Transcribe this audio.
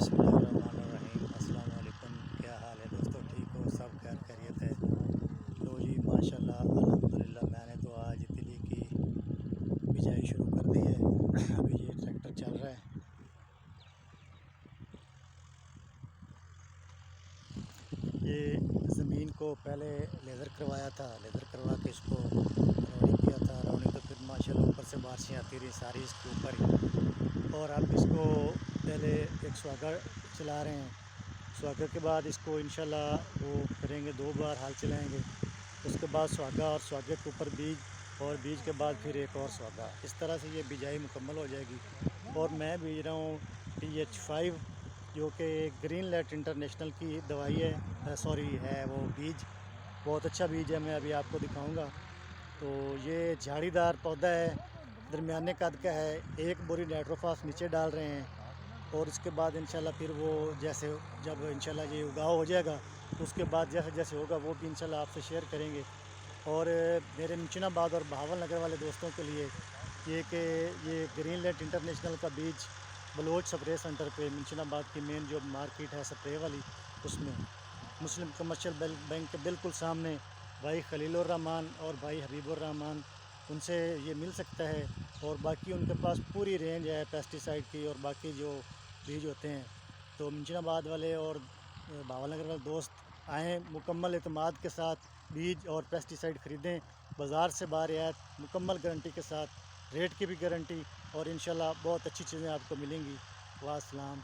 बिस्मिल्लाहिर्रहमानिर्रहीम। अस्सलाम वालेकुम। क्या हाल है दोस्तों, ठीक हो? सब खैर खैरियत है? लो जी, माशाल्लाह अल्हम्दुलिल्लाह, मैंने तो आज तिली की बिजाई शुरू कर दी है। अभी ये ट्रैक्टर चल रहा है। ये ज़मीन को पहले लेज़र करवाया था, लेज़र करवा के इसको रौनी किया था। रौनी तो फिर माशाल्लाह ऊपर से बारिशें आती रही सारी इसके ऊपर ही। और अब इसको पहले एक सुहागा चला रहे हैं। सुहागे के बाद इसको इंशाल्लाह वो करेंगे, 2 बार हाल चलाएंगे। उसके बाद सुहागा और सुहागे के ऊपर बीज, और बीज के बाद फिर एक और सुहागा। इस तरह से ये बिजाई मुकम्मल हो जाएगी। और मैं बीज रहा हूँ TH5, जो कि ग्रीन लेट इंटरनेशनल की दवाई है, सॉरी है वो बीज। बहुत अच्छा बीज है, मैं अभी आपको दिखाऊंगा। तो ये झाड़ीदार पौधा है, दरमियाने कद का है। एक बोरी नाइट्रोफॉस नीचे डाल रहे हैं, और इसके बाद इंशाल्लाह फिर वो जैसे जब इंशाल्लाह ये उगाव हो जाएगा तो उसके बाद जैसे जैसे होगा वो भी इंशाल्लाह आपसे शेयर करेंगे। और मेरे निचनाबाद और बहावल नगर वाले दोस्तों के लिए ये कि ये ग्रीन लेट इंटरनेशनल का बीज बलोच स्प्रे सेंटर पे निचनाबाद की मेन जो मार्केट है स्प्रे वाली, उसमें मुस्लिम कमर्शियल बैंक के बिल्कुल सामने भाई खलीलुर रहमान और भाई हबीबुर रहमान, उनसे ये मिल सकता है। और बाकी उनके पास पूरी रेंज है पेस्टिसाइड की और बाकी जो बीज होते हैं। तो मिंचनाबाद वाले और भावलनगर वाले दोस्त आएँ, मुकम्मल एतमाद के साथ बीज और पेस्टिसाइड ख़रीदें। बाज़ार से बारियात मुकम्मल गारंटी के साथ, रेट की भी गारंटी, और इंशाल्लाह बहुत अच्छी चीज़ें आपको मिलेंगी। वास्सलाम।